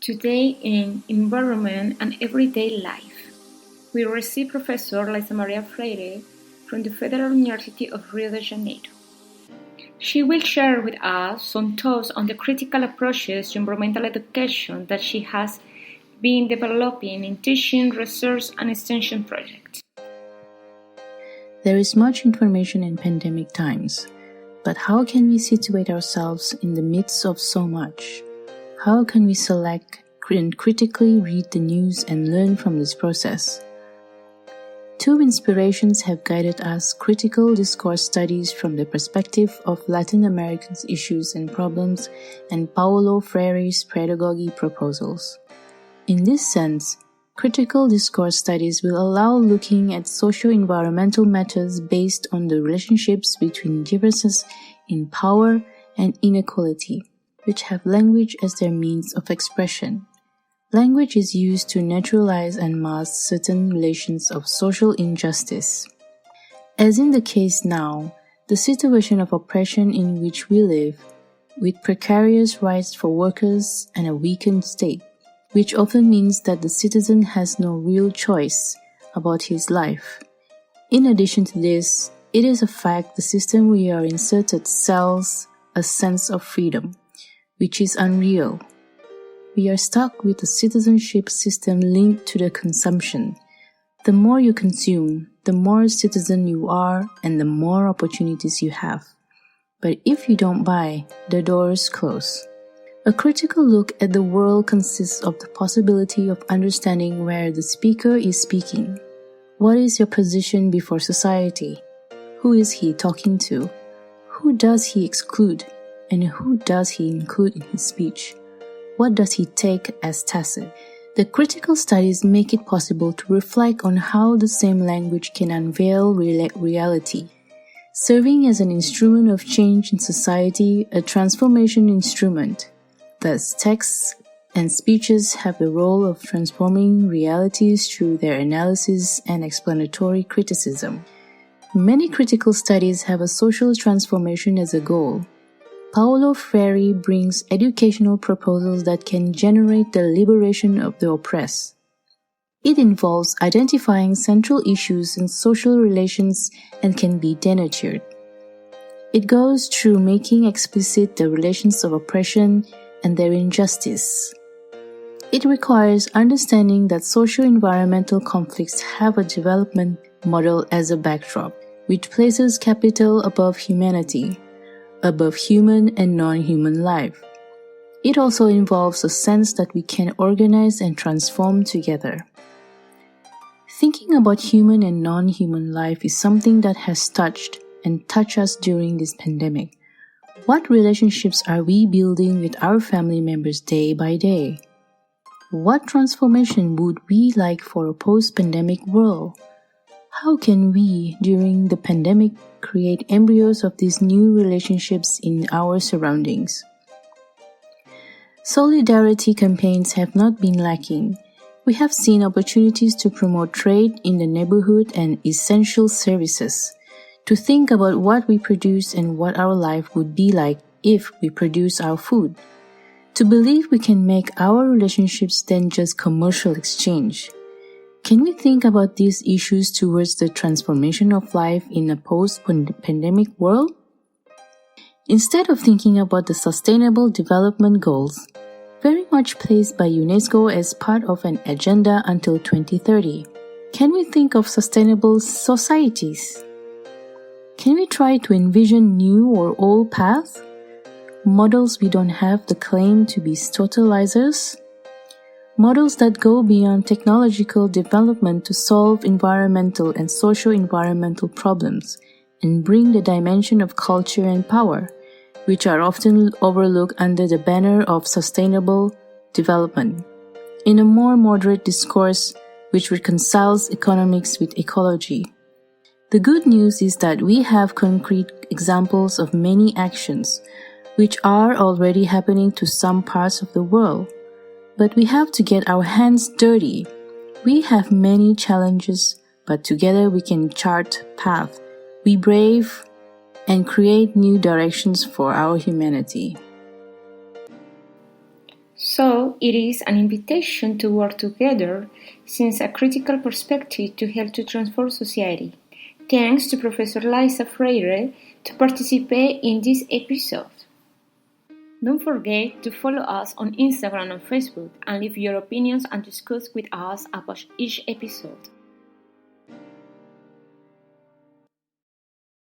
Today in Environment and Everyday Life, we receive Professor Laísa Freire from the Federal University of Rio de Janeiro. She will share with us some thoughts on the critical approaches to environmental education that she has been developing in teaching, research, and extension projects. There is much information in pandemic times, but how can we situate ourselves in the midst of so much? How can we select and critically read the news and learn from this process? Two inspirations have guided us: critical discourse studies from the perspective of Latin Americans' issues and problems, and Paulo Freire's pedagogy proposals. In this sense, critical discourse studies will allow looking at socio-environmental matters based on the relationships between differences in power and inequality, which have language as their means of expression. Language is used to neutralize and mask certain relations of social injustice. As in the case now, the situation of oppression in which we live, with precarious rights for workers and a weakened state, which often means that the citizen has no real choice about his life. In addition to this, it is a fact the system we are inserted sells a sense of freedom, which is unreal. We are stuck with a citizenship system linked to the consumption. The more you consume, the more citizen you are and the more opportunities you have. But if you don't buy, the doors close. A critical look at the world consists of the possibility of understanding where the speaker is speaking. What is your position before society? Who is he talking to? Who does he exclude? And who does he include in his speech? What does he take as tacit? The critical studies make it possible to reflect on how the same language can unveil reality, serving as an instrument of change in society, a transformation instrument. Thus, texts and speeches have the role of transforming realities through their analysis and explanatory criticism. Many critical studies have a social transformation as a goal. Paulo Freire brings educational proposals that can generate the liberation of the oppressed. It involves identifying central issues in social relations and can be denatured. It goes through making explicit the relations of oppression and their injustice. It requires understanding that socio-environmental conflicts have a development model as a backdrop, which places capital above humanity, above human and non-human life. It also involves a sense that we can organize and transform together. Thinking about human and non-human life is something that has touched us during this pandemic. What relationships are we building with our family members day by day? What transformation would we like for a post-pandemic world? How can we, during the pandemic, create embryos of these new relationships in our surroundings? Solidarity campaigns have not been lacking. We have seen opportunities to promote trade in the neighborhood and essential services, to think about what we produce and what our life would be like if we produce our food, to believe we can make our relationships than just commercial exchange. Can we think about these issues towards the transformation of life in a post-pandemic world? Instead of thinking about the Sustainable Development Goals, very much placed by UNESCO as part of an agenda until 2030, can we think of sustainable societies? Can we try to envision new or old paths? Models we don't have the claim to be totalizers? Models that go beyond technological development to solve environmental and socio-environmental problems and bring the dimension of culture and power, which are often overlooked under the banner of sustainable development, in a more moderate discourse which reconciles economics with ecology. The good news is that we have concrete examples of many actions which are already happening to some parts of the world. But we have to get our hands dirty. We have many challenges, but together we can chart path, be brave, and create new directions for our humanity. So it is an invitation to work together since a critical perspective to help to transform society. Thanks to Professor Laísa Freire to participate in this episode. Don't forget to follow us on Instagram and Facebook and leave your opinions and discuss with us about each episode.